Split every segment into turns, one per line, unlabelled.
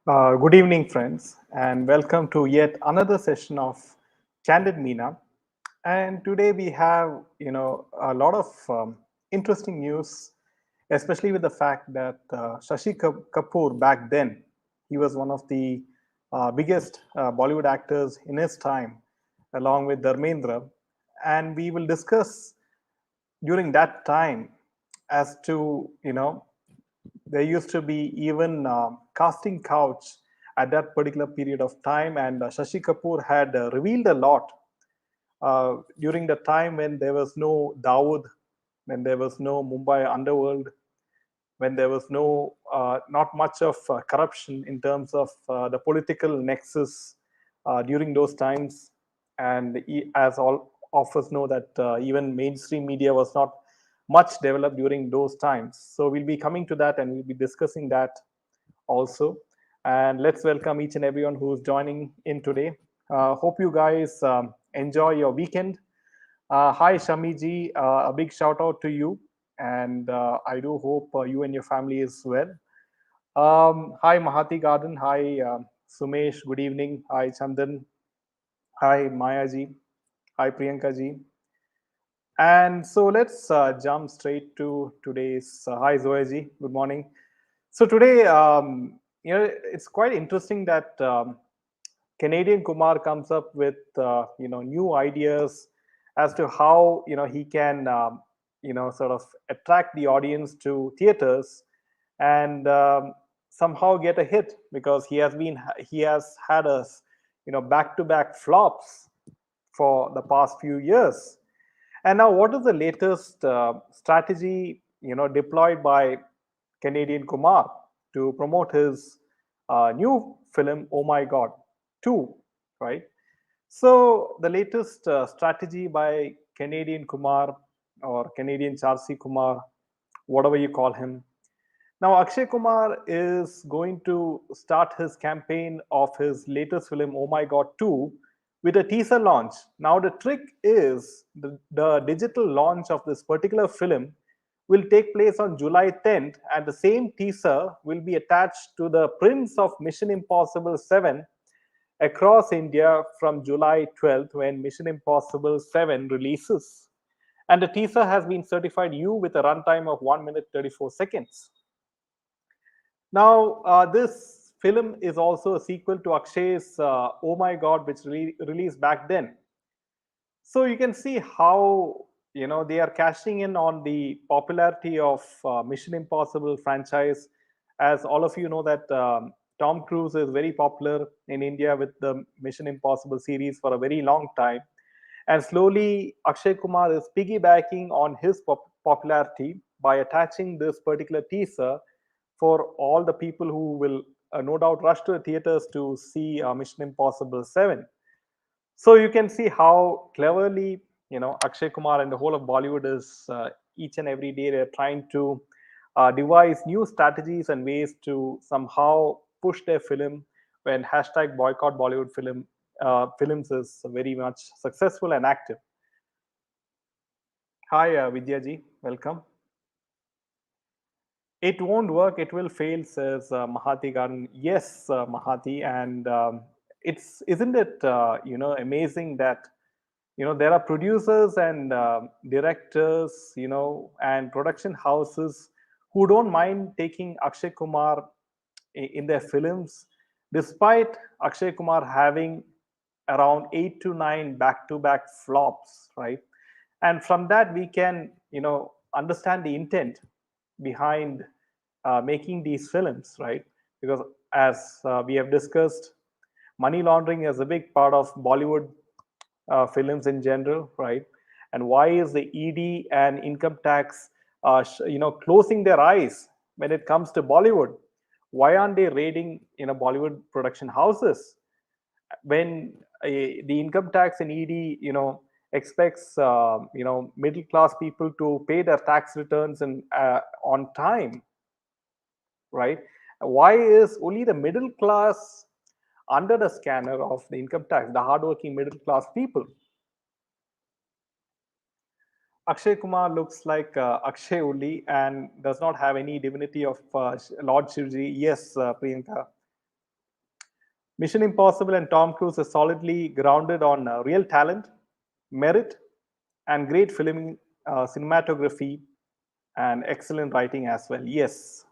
Good evening, friends, and welcome to yet another session of Candid Meena. And today we have, a lot of interesting news, especially with the fact that Shashi Kapoor back then, he was one of the biggest Bollywood actors in his time, along with Dharmendra, and we will discuss during that time as to there used to be even casting couch at that particular period of time, and Shashi Kapoor had revealed a lot during the time when there was no Dawood, when there was no Mumbai underworld, when there was no not much of corruption in terms of the political nexus during those times. And as all of us know that even mainstream media was not much developed during those times. So we'll be coming to that and we'll be discussing that also. And let's welcome each and everyone who's joining in today. Hope you guys enjoy your weekend. Hi, Shamiji. A big shout out to you. And I do hope you and your family is well. Hi, Mahati Garden. Hi, Sumesh. Good evening. Hi, Chandan. Hi, Maya ji. Hi, Priyanka ji. And so let's jump straight to today's. Hi, Zoe ji. Good morning. So today, it's quite interesting that Canadian Kumar comes up with new ideas as to how he can sort of attract the audience to theaters and somehow get a hit, because he has had a back to back flops for the past few years. And now, what is the latest strategy deployed by Canadian Kumar to promote his new film, Oh My God 2, right? So, the latest strategy by Canadian Kumar, or Canadian Charsi Kumar, whatever you call him. Now, Akshay Kumar is going to start his campaign of his latest film, Oh My God 2, with a teaser launch. Now, the trick is the digital launch of this particular film will take place on July 10th, and the same teaser will be attached to the prints of Mission Impossible 7 across India from July 12th, when Mission Impossible 7 releases. And the teaser has been certified U with a runtime of 1 minute 34 seconds. Now, this film is also a sequel to Akshay's Oh My God, which released back then. So you can see how they are cashing in on the popularity of Mission Impossible franchise. As all of you know that Tom Cruise is very popular in India with the Mission Impossible series for a very long time, and slowly Akshay Kumar is piggybacking on his popularity by attaching this particular teaser for all the people who will no doubt rush to the theaters to see Mission Impossible 7. So you can see how cleverly Akshay Kumar and the whole of Bollywood is each and every day they're trying to devise new strategies and ways to somehow push their film when hashtag boycott Bollywood films is very much successful and active. Hi, Vidya ji, welcome. It won't work, it will fail, says Mahati Garden. Yes, Mahati, and it's isn't it amazing that there are producers and directors and production houses who don't mind taking Akshay Kumar in their films, despite Akshay Kumar having around 8 to 9 back-to-back flops, right? And from that we can understand the intent behind making these films, right? Because as we have discussed, money laundering is a big part of Bollywood films in general, right? And why is the ED and income tax, closing their eyes when it comes to Bollywood? Why aren't they raiding, Bollywood production houses when the income tax and ED, expects, middle class people to pay their tax returns and on time, right? Why is only the middle class under the scanner of the income tax, the hardworking middle class people? Akshay Kumar looks like Akshay only and does not have any divinity of Lord Shivji. Yes, Priyanka. Mission Impossible and Tom Cruise is solidly grounded on real talent, merit, and great filming, cinematography, and excellent writing as well. Yes,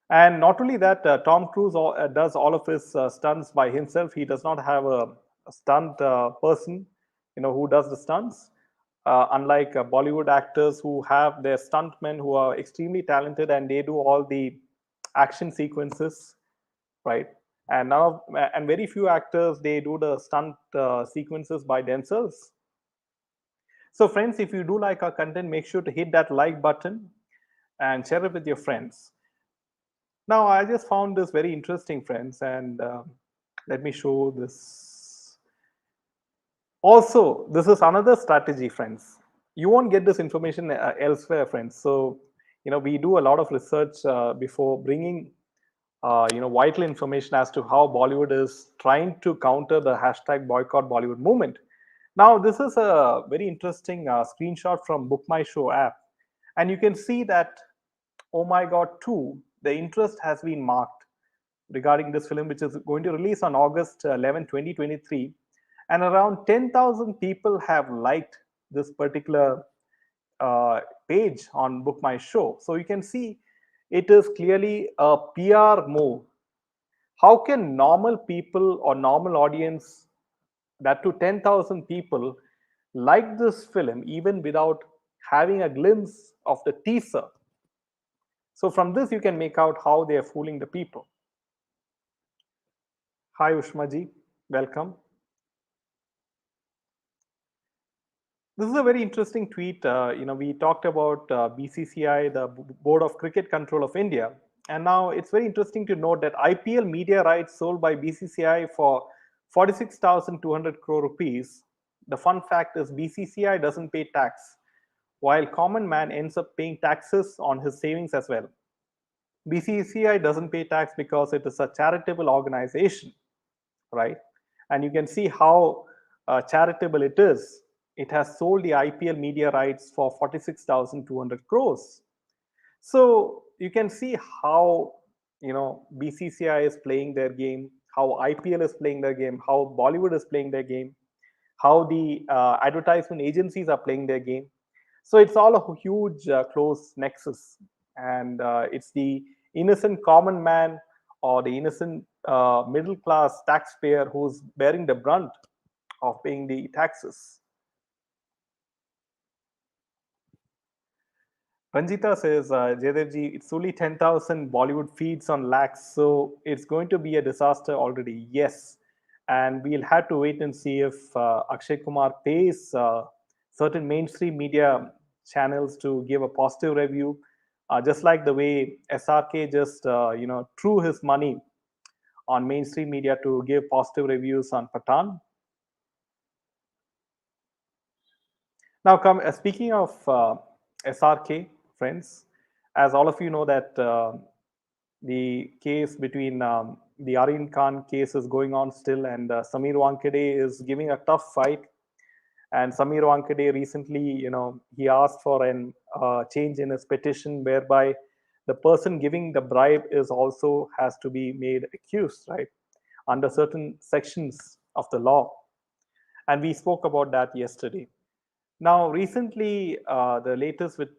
and not only that, Tom Cruise does all of his stunts by himself. He does not have a stunt person, who does the stunts. Unlike Bollywood actors who have their stuntmen who are extremely talented and they do all the action sequences, right? And very few actors they do the stunt sequences by themselves. So, friends, if you do like our content, make sure to hit that like button and share it with your friends. Now, I just found this very interesting, friends, and let me show this. Also, this is another strategy, friends. You won't get this information elsewhere, friends. So, we do a lot of research before bringing, vital information as to how Bollywood is trying to counter the hashtag boycott Bollywood movement. Now, this is a very interesting screenshot from Book My Show app, and you can see that Oh My God 2, the interest has been marked regarding this film, which is going to release on August 11, 2023. And around 10,000 people have liked this particular page on Book My Show. So you can see it is clearly a PR move. How can normal people or normal audience, that to 10,000 people, like this film even without having a glimpse of the teaser? So from this, you can make out how they are fooling the people. Hi, Ushmaji. Welcome. This is a very interesting tweet. We talked about BCCI, the Board of Cricket Control of India. And now it's very interesting to note that IPL media rights sold by BCCI for 46,200 crore rupees. The fun fact is BCCI doesn't pay tax, while common man ends up paying taxes on his savings as well. BCCI doesn't pay tax because it is a charitable organization, right? And you can see how charitable it is. It has sold the IPL media rights for 46,200 crores. So you can see how BCCI is playing their game, how IPL is playing their game, how Bollywood is playing their game, how the advertisement agencies are playing their game. So it's all a huge close nexus, and it's the innocent common man or the innocent middle class taxpayer who's bearing the brunt of paying the taxes. Ranjita says, Jayadevji, it's only 10,000 Bollywood feeds on lakhs, so it's going to be a disaster already. Yes. And we'll have to wait and see if Akshay Kumar pays certain mainstream media channels to give a positive review, just like the way SRK just, threw his money on mainstream media to give positive reviews on Patan. Now, speaking of SRK, friends, as all of you know that the case between the Aryan Khan case is going on still, and Samir Wankade is giving a tough fight. And Samir Wankade recently, he asked for an change in his petition whereby the person giving the bribe is also has to be made accused, right, under certain sections of the law. And we spoke about that yesterday. Now, recently, the latest with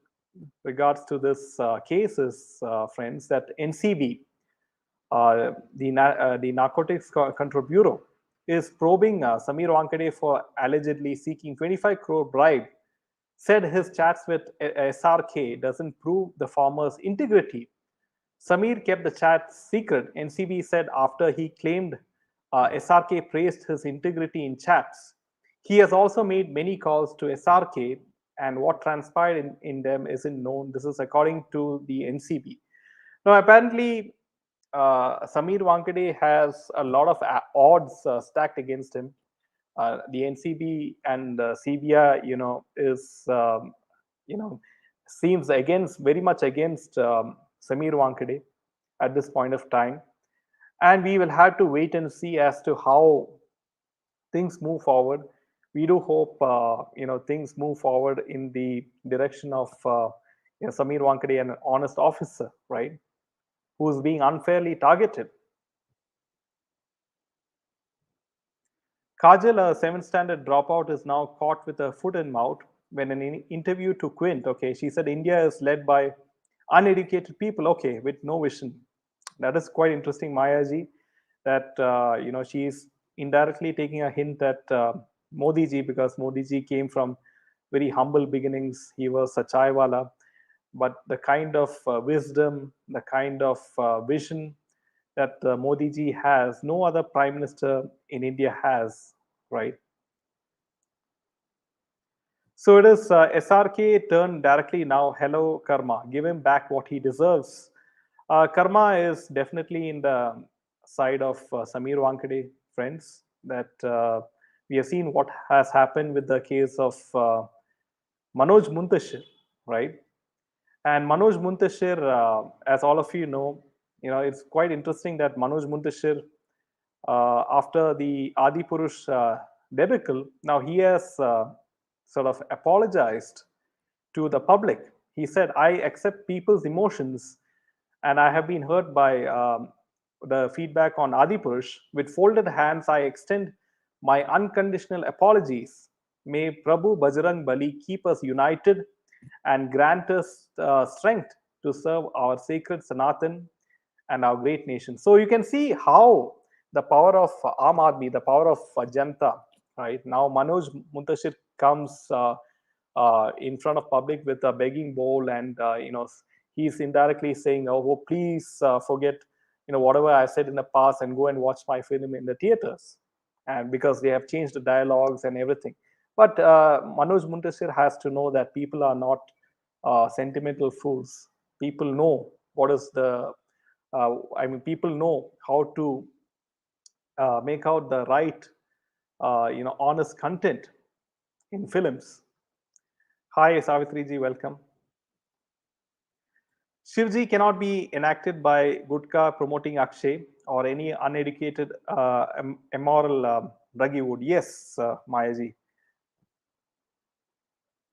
regards to this case is, friends, that NCB, the Narcotics Control Bureau, is probing Samir Wankade for allegedly seeking 25 crore bribe. Said his chats with SRK doesn't prove the former's integrity. Samir kept the chat secret, NCB said after he claimed SRK praised his integrity in chats. He has also made many calls to SRK, and what transpired in them isn't known. This is according to the NCB. Now, apparently, Samir Wankade has a lot of odds stacked against him. The NCB and CBI, is, seems against very much against Samir Wankade at this point of time. And we will have to wait and see as to how things move forward. We do hope things move forward in the direction of Samir Wankade, an honest officer, right, who's being unfairly targeted. Kajal, a seventh standard dropout, is now caught with a foot in mouth when an interview to Quint. Okay, she said India is led by uneducated people. Okay, with no vision. That is quite interesting, Maya ji. That she is indirectly taking a hint at Modi ji, because Modi ji came from very humble beginnings. He was a chaiwala, but the kind of wisdom, the kind of vision that Modi ji has, no other prime minister in India has, right? So it is SRK turn directly now. Hello, Karma. Give him back what he deserves. Karma is definitely in the side of Samir Wankade, friends. That we have seen what has happened with the case of Manoj Muntashir, right? And Manoj Muntashir, as all of it's quite interesting that Manoj Muntashir, after the Adipurush debacle, now he has sort of apologized to the public. He said, I accept people's emotions and I have been hurt by the feedback on Adipurush. With folded hands, I extend my unconditional apologies. May Prabhu Bajrang Bali keep us united and grant us strength to serve our sacred Sanatan and our great nation. So you can see how the power of Aam Aadmi, the power of Janta, right? Now Manoj Muntashir comes in front of public with a begging bowl, and he's indirectly saying, "Oh, please forget whatever I said in the past and go and watch my film in the theaters," and because they have changed the dialogues and everything. But Manoj Muntashir has to know that people are not sentimental fools. People know what is the people know how to make out the right, honest content in films. Hi, Savitri ji, welcome. Shivji cannot be enacted by Gutka promoting Akshay or any uneducated, immoral druggy would. Yes, Mayaji.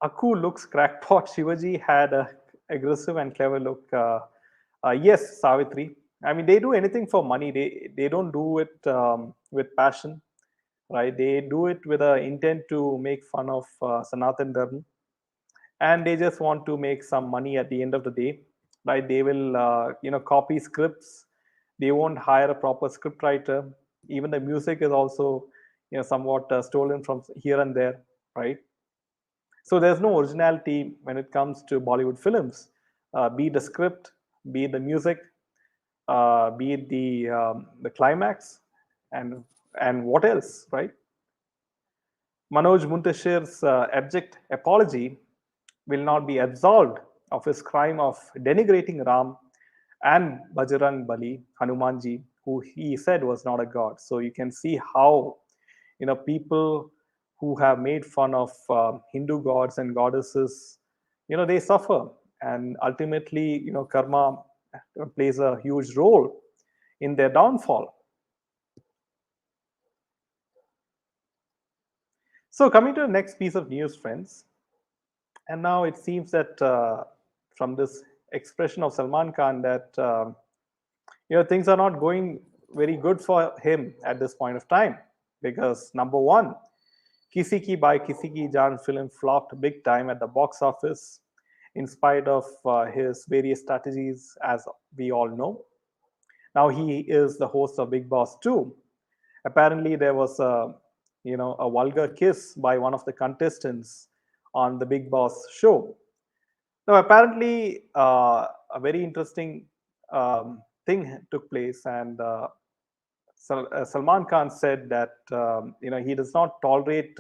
Aku looks crackpot. Shivaji had a aggressive and clever look. Yes, Savitri. I mean, they do anything for money. They don't do it with passion, right? They do it with an intent to make fun of Sanatan Dharma, and they just want to make some money at the end of the day, right? They will copy scripts. They won't hire a proper script writer. Even the music is also somewhat stolen from here and there, right? So there's no originality when it comes to Bollywood films, be it the script, be it the music, be it the climax, and what else, right? Manoj Muntashir's abject apology will not be absolved of his crime of denigrating Ram and Bajrang Bali, Hanumanji, who he said was not a god. So you can see how people who have made fun of Hindu gods and goddesses, they suffer, and ultimately, karma plays a huge role in their downfall. So coming to the next piece of news, friends, and now it seems that from this expression of Salman Khan that things are not going very good for him at this point of time, because number one, Kisi Ki by Kisi Ki Jaan film flopped big time at the box office, in spite of his various strategies, as we all know. Now he is the host of Bigg Boss 2. Apparently, there was a vulgar kiss by one of the contestants on the Bigg Boss show. Now, apparently, a very interesting thing took place, and Salman Khan said that he does not tolerate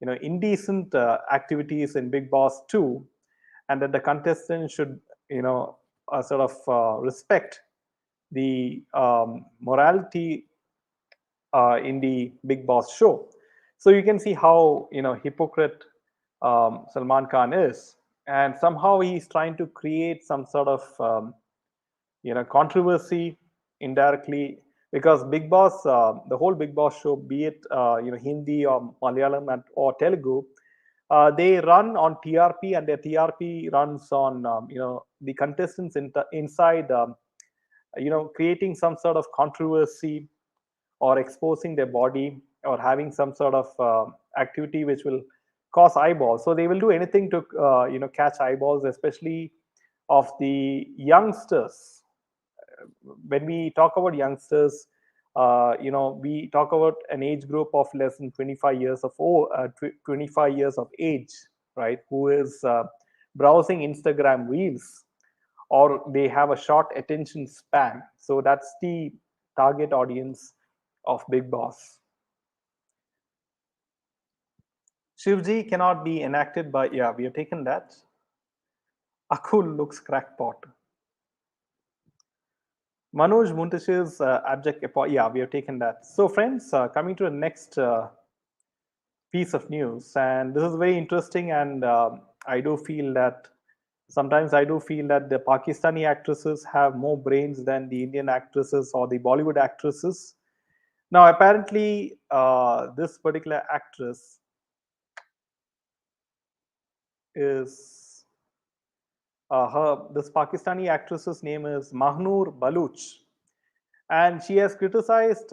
indecent activities in Bigg Boss 2, and that the contestants should sort of respect the morality in the Bigg Boss show. So you can see how hypocrite Salman Khan is, and somehow he's trying to create some sort of controversy indirectly, because Bigg Boss, the whole Bigg Boss show, be it Hindi or Malayalam or Telugu, they run on TRP, and their TRP runs on the contestants inside creating some sort of controversy or exposing their body or having some sort of activity which will cause eyeballs. So they will do anything to catch eyeballs, especially of the youngsters. When we talk about youngsters, we talk about an age group of less than 25 years of 25 years of age, right? Who is browsing Instagram reels, or they have a short attention span. So that's the target audience of Big Boss. Shivji cannot be enacted by, yeah, we have taken that. Akul looks crackpot. Manoj Muntash's abject, yeah, we have taken that. So, friends, coming to the next piece of news, and this is very interesting, and I do feel that sometimes I do feel that the Pakistani actresses have more brains than the Indian actresses or the Bollywood actresses. Now, apparently, this particular actress is her. This Pakistani actress's name is Mahnur Baluch, and she has criticized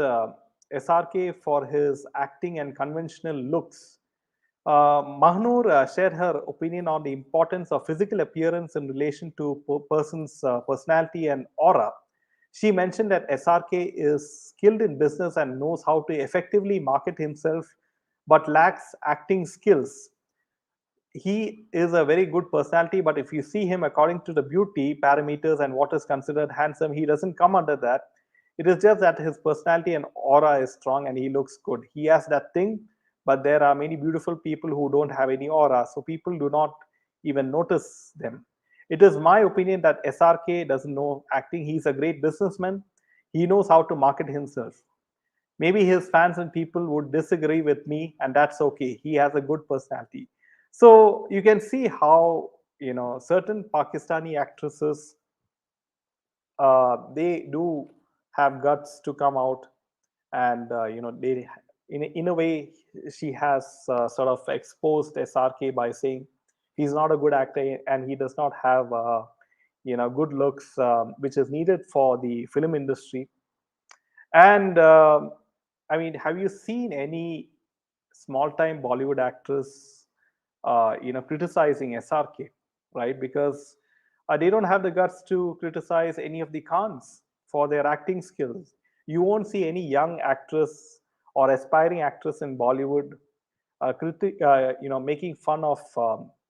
SRK for his acting and conventional looks. Mahnur shared her opinion on the importance of physical appearance in relation to person's personality and aura. She mentioned that SRK is skilled in business and knows how to effectively market himself, but lacks acting skills. He is a very good personality, but if you see him according to the beauty parameters and what is considered handsome, he doesn't come under that. It is just that his personality and aura is strong and he looks good. He has that thing, but there are many beautiful people who don't have any aura, so people do not even notice them. It is my opinion that SRK doesn't know acting. He's a great businessman. He knows how to market himself. Maybe his fans and people would disagree with me, and that's okay. He has a good personality. So you can see how certain Pakistani actresses, they do have guts to come out, and they, in a way, she has sort of exposed SRK by saying he's not a good actor and he does not have good looks, which is needed for the film industry. And I mean, have you seen any small-time Bollywood actress, criticizing SRK, right? Because they don't have the guts to criticize any of the Khans for their acting skills. You won't see any young actress or aspiring actress in Bollywood, making fun of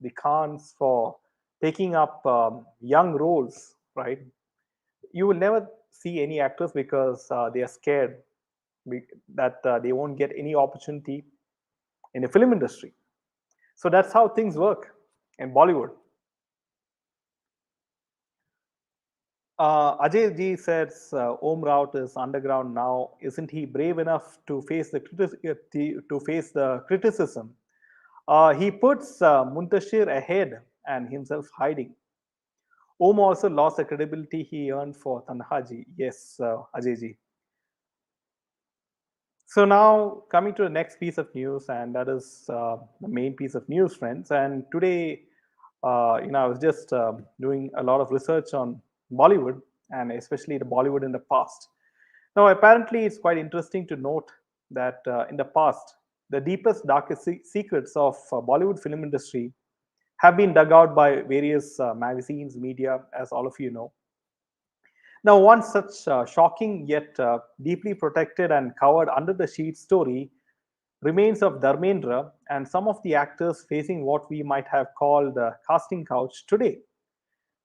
the Khans for taking up young roles, right? You will never see any actors because they are scared that they won't get any opportunity in the film industry. So that's how things work in Bollywood. Ajay ji says Om Raut is underground now. Isn't he brave enough to face the criticism? He puts Muntashir ahead and himself hiding. Om also lost the credibility he earned for Tanhaji. Yes, Ajay ji. So now coming to the next piece of news, and that is the main piece of news, friends. And today, I was just doing a lot of research on Bollywood, and especially the Bollywood in the past. Now, apparently, it's quite interesting to note that in the past, the deepest, darkest secrets of Bollywood film industry have been dug out by various magazines, media, as all of you know. Now, one such shocking yet deeply protected and covered under the sheet story remains of Dharmendra and some of the actors facing what we might have called the casting couch today.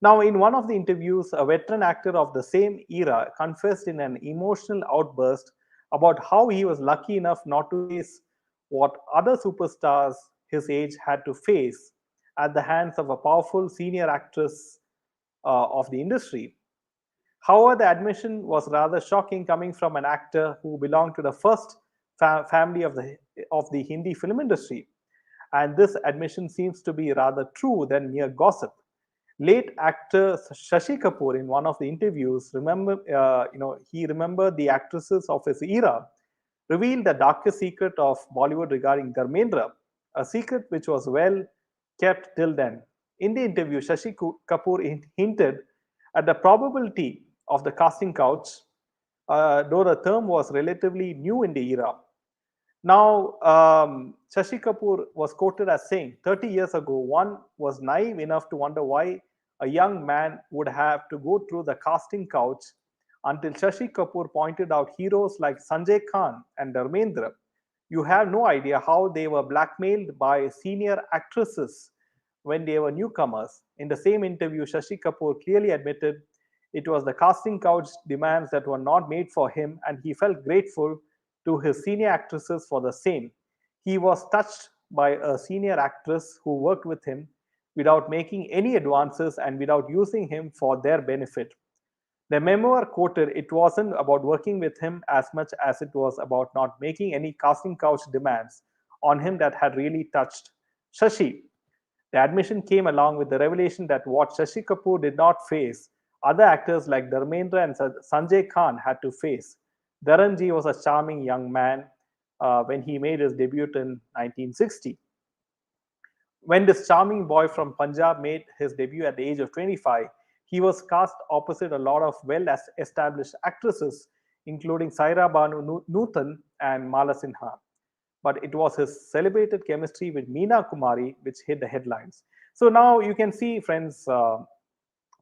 Now, in one of the interviews, a veteran actor of the same era confessed in an emotional outburst about how he was lucky enough not to face what other superstars his age had to face at the hands of a powerful senior actress of the industry. However, the admission was rather shocking coming from an actor who belonged to the first family of the Hindi film industry. And this admission seems to be rather true than mere gossip. Late actor Shashi Kapoor, in one of the interviews, he remembered the actresses of his era, revealed the darkest secret of Bollywood regarding Dharmendra, a secret which was well kept till then. In the interview, Shashi Kapoor hinted at the probability of the casting couch, though the term was relatively new in the era. Now, Shashi Kapoor was quoted as saying 30 years ago, one was naive enough to wonder why a young man would have to go through the casting couch until Shashi Kapoor pointed out heroes like Sanjay Khan and Dharmendra. You have no idea how they were blackmailed by senior actresses when they were newcomers. In the same interview, Shashi Kapoor clearly admitted it was the casting couch demands that were not made for him, and he felt grateful to his senior actresses for the same. He was touched by a senior actress who worked with him without making any advances and without using him for their benefit. The memoir quoted it wasn't about working with him as much as it was about not making any casting couch demands on him that had really touched Shashi. The admission came along with the revelation that what Shashi Kapoor did not face, other actors like Dharmendra and Sanjay Khan had to face. Dharanji was a charming young man when he made his debut in 1960. When this charming boy from Punjab made his debut at the age of 25, he was cast opposite a lot of well established actresses, including Saira Banu Nutan and Mala Sinha. But it was his celebrated chemistry with Meena Kumari which hit the headlines. So now you can see, friends,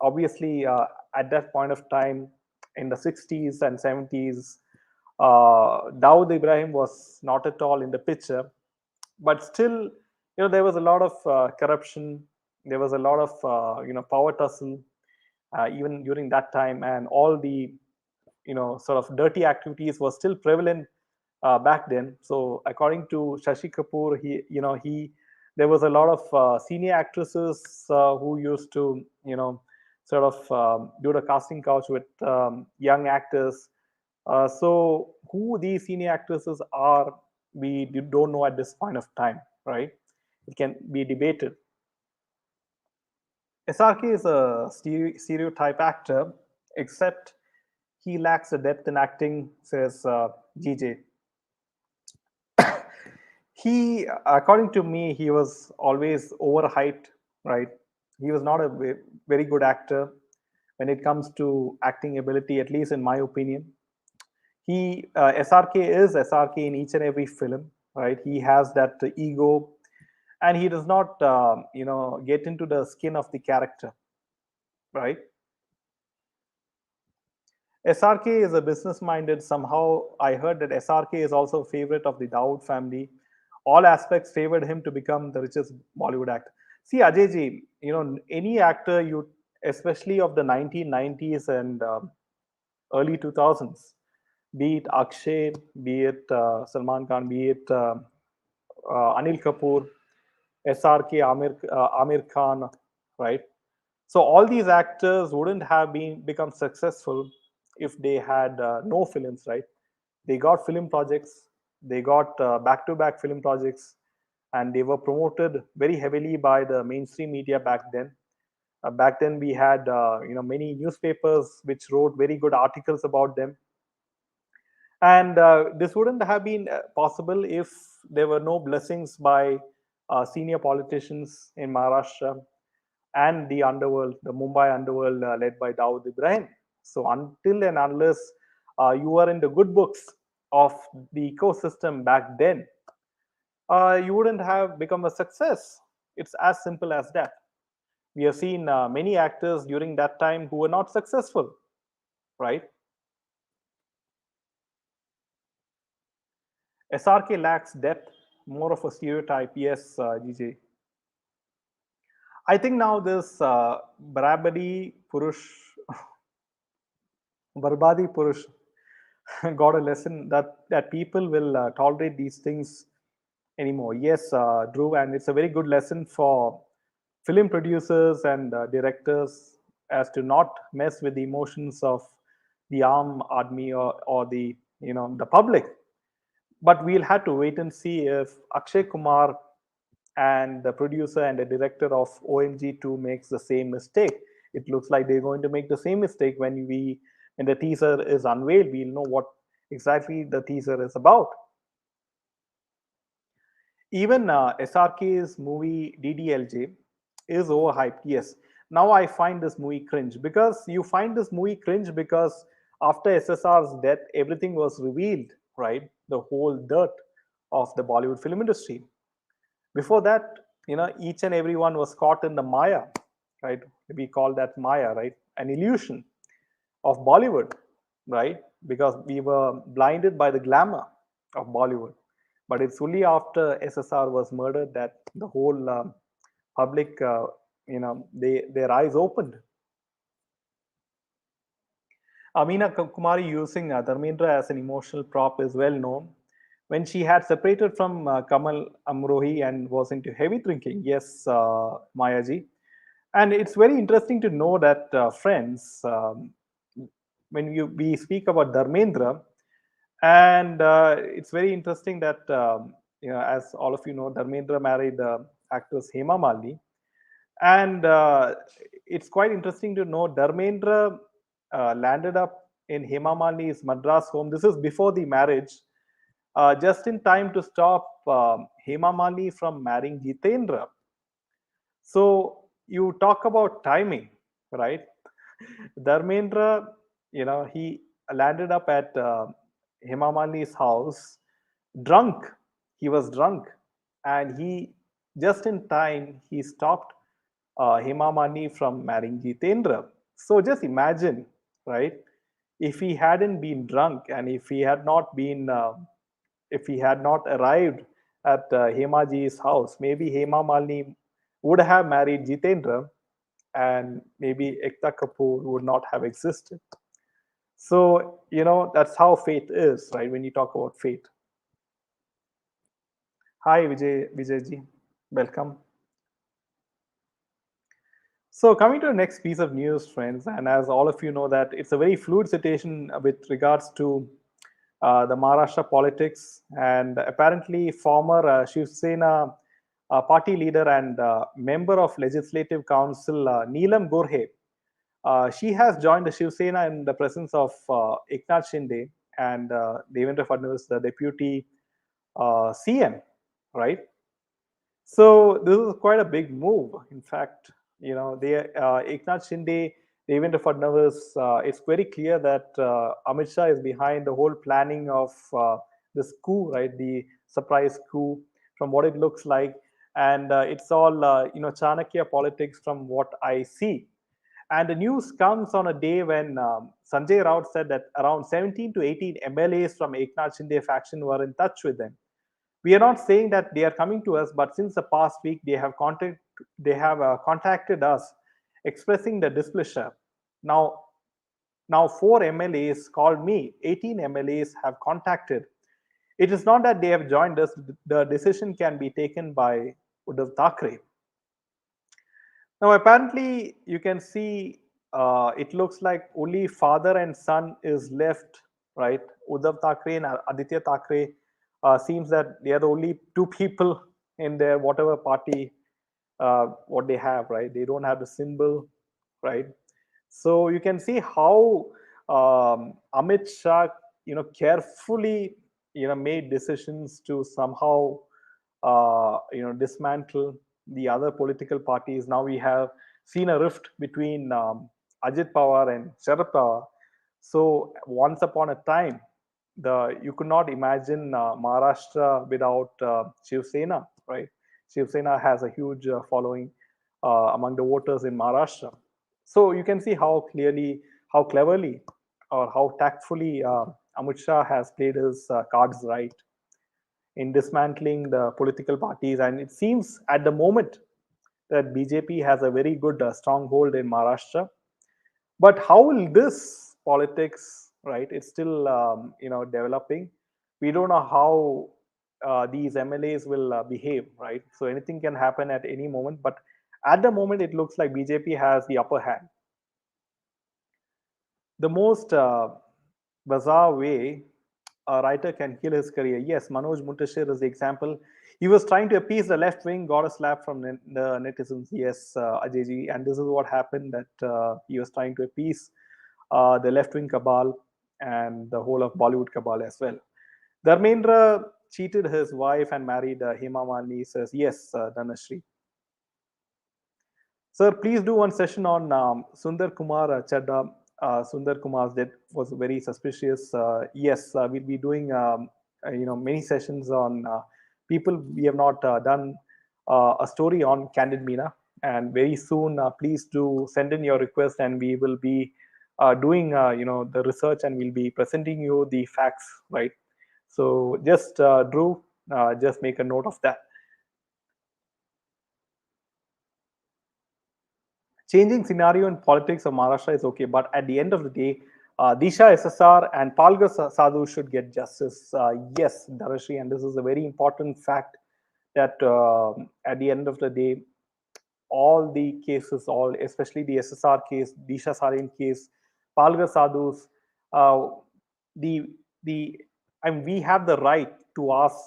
obviously, at that point of time in the 60s and 70s, Dawood Ibrahim was not at all in the picture, but still, there was a lot of corruption. There was a lot of power tussle even during that time, and all the sort of dirty activities were still prevalent back then. So according to Shashi Kapoor, he there was a lot of senior actresses who used to sort of do the casting couch with young actors. So who these senior actresses are, we don't know at this point of time, right? It can be debated. SRK is a stereotype actor, except he lacks the depth in acting, says GJ. He, according to me, he was always overhyped, right? He was not a very good actor when it comes to acting ability, at least in my opinion. He SRK is SRK in each and every film, right? He has that ego, and he does not get into the skin of the character, right? SRK is a business minded. Somehow I heard that SRK is also a favorite of the Dawood family. All aspects favored him to become the richest Bollywood actor. See, Ajay ji, any actor you, especially of the 1990s and early 2000s, be it Akshay, be it Salman Khan, be it Anil Kapoor, SRK, Amir Khan, right? So all these actors wouldn't have become successful if they had no films, right? They got film projects, they got back-to-back film projects, and they were promoted very heavily by the mainstream media back then. Back then, we had many newspapers which wrote very good articles about them, and this wouldn't have been possible if there were no blessings by senior politicians in Maharashtra and the underworld, the Mumbai underworld led by Dawood Ibrahim. So until and unless you were in the good books of the ecosystem back then, you wouldn't have become a success. It's as simple as that. We have seen many actors during that time who were not successful, right? SRK lacks depth, more of a stereotype. Yes, GJ. I think now this Barabadi Purush, Barbadi Purush got a lesson that people will tolerate these things anymore. Yes, Drew, and it's a very good lesson for film producers and directors as to not mess with the emotions of the arm army or the the public. But we'll have to wait and see if Akshay Kumar and the producer and the director of OMG2 makes the same mistake. It looks like they're going to make the same mistake when the teaser is unveiled. We'll know what exactly the teaser is about. Even SRK's movie DDLJ is overhyped. Yes. Now I find this movie cringe, because you find this movie cringe because after SSR's death, everything was revealed, right? The whole dirt of the Bollywood film industry. Before that, each and everyone was caught in the Maya, right? We call that Maya, right? An illusion of Bollywood, right? Because we were blinded by the glamour of Bollywood. But it's only after SSR was murdered that the whole public, their eyes opened. Amina Kumari using Dharmendra as an emotional prop is well known. When she had separated from Kamal Amrohi and was into heavy drinking, yes, Mayaji. And it's very interesting to know that, friends, when we speak about Dharmendra, and it's very interesting that, as all of you know, Dharmendra married actress Hema Malini, and it's quite interesting to know Dharmendra landed up in Hema Malini's Madras home. This is before the marriage, just in time to stop Hema Malini from marrying Jitendra. So you talk about timing, right? Dharmendra, he landed up at Hema Malini's house drunk. He was drunk, and he just in time he stopped Hema Malini from marrying Jitendra. So just imagine, right? If he hadn't been drunk and if he had not arrived at Hemaji's house, maybe Hema Malini would have married Jitendra, and maybe Ekta Kapoor would not have existed. So, that's how fate is, right? When you talk about fate. Hi, Vijayji. Welcome. So coming to the next piece of news, friends, and as all of you know that it's a very fluid situation with regards to the Maharashtra politics, and apparently former Shiv Sena party leader and member of Legislative Council Neelam Gorhe, she has joined the Shiv Sena in the presence of Eknath Shinde and Devendra Fadnavis, the deputy CM, right? So this is quite a big move. In fact, Eknath Shinde, Devendra Fadnavis, it's very clear that Amit Shah is behind the whole planning of this coup, right? The surprise coup, from what it looks like, and it's all Chanakya politics from what I see. And the news comes on a day when Sanjay Raut said that around 17 to 18 MLAs from Eknath Shinde faction were in touch with them. We are not saying that they are coming to us, but since the past week they have contacted us, expressing the displeasure. Now 4 MLAs called me. 18 MLAs have contacted. It is not that they have joined us. The decision can be taken by Uddhav Thackeray. Now, apparently, you can see it looks like only father and son is left, right? Uddhav Thackeray and Aditya Thackeray seems that they are the only two people in their whatever party what they have, right? They don't have the symbol, right? So you can see how Amit Shah, carefully, made decisions to somehow, dismantle the other political parties. Now we have seen a rift between Ajit Pawar and Sharad Pawar. So once upon a time, you could not imagine Maharashtra without Shiv Sena, right? Shiv Sena has a huge following among the voters in Maharashtra. So you can see how clearly, how cleverly, or how tactfully Amit Shah has played his cards right in dismantling the political parties. And it seems at the moment that BJP has a very good stronghold in Maharashtra. But how will this politics, right? It's still developing. We don't know how these MLAs will behave, right? So anything can happen at any moment. But at the moment, it looks like BJP has the upper hand. The most bizarre way a writer can kill his career. Yes, Manoj Muntashir is the example. He was trying to appease the left wing, got a slap from the netizens. Yes, Ajayji, and this is what happened, that he was trying to appease the left wing cabal and the whole of Bollywood cabal as well. Dharmendra cheated his wife and married Hema Malini, says, yes, Dhanashri. Sir, please do one session on Sundar Kumar Chadda. Sundar Kumar's death was very suspicious. Yes, we'll be doing many sessions on people. We have not done a story on Candid Mina, and very soon, please do send in your request, and we will be doing the research, and we'll be presenting you the facts, right? So just Drew, just make a note of that. Changing scenario in politics of Maharashtra is okay, but at the end of the day, Disha SSR and Palga Sadhu should get justice. Yes, Dharashri, and this is a very important fact that at the end of the day, all the cases, all especially the SSR case, Disha Sarin case, Palga Sadhus, uh, the the I mean, we have the right to ask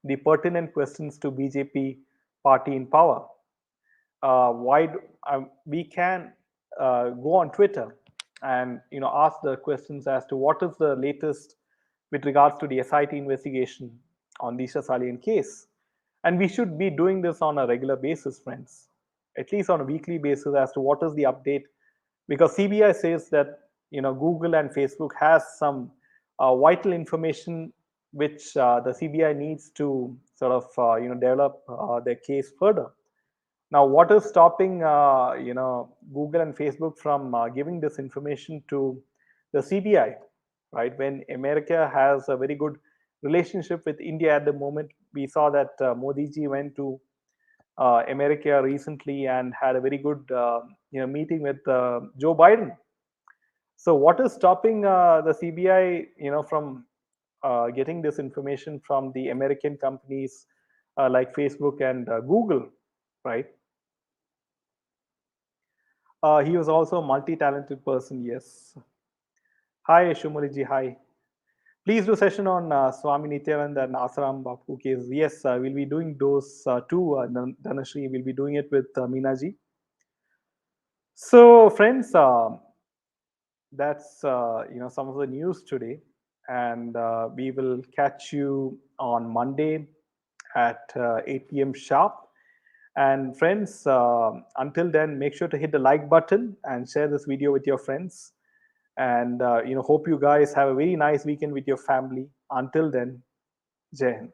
the pertinent questions to BJP party in power. Why we can go on Twitter and ask the questions as to what is the latest with regards to the SIT investigation on the Isha Salian case, and we should be doing this on a regular basis, friends, at least on a weekly basis as to what is the update, because CBI says that Google and Facebook has some vital information which the CBI needs to sort of develop their case further. Now, what is stopping Google and Facebook from giving this information to the CBI, right? When America has a very good relationship with India at the moment, we saw that Modi ji went to America recently and had a very good meeting with Joe Biden. So, what is stopping the CBI from getting this information from the American companies like Facebook and Google, right? He was also a multi-talented person. Yes. Hi, Shumariji. Hi. Please do session on Swami Nityananda and Asaram Bapu case. Yes, we'll be doing those too. Dhanashri will be doing it with Meenaji. So, friends, that's some of the news today, and we will catch you on Monday at 8 p.m. sharp. And friends, until then, make sure to hit the like button and share this video with your friends. And hope you guys have a very nice weekend with your family. Until then, Jai Hind.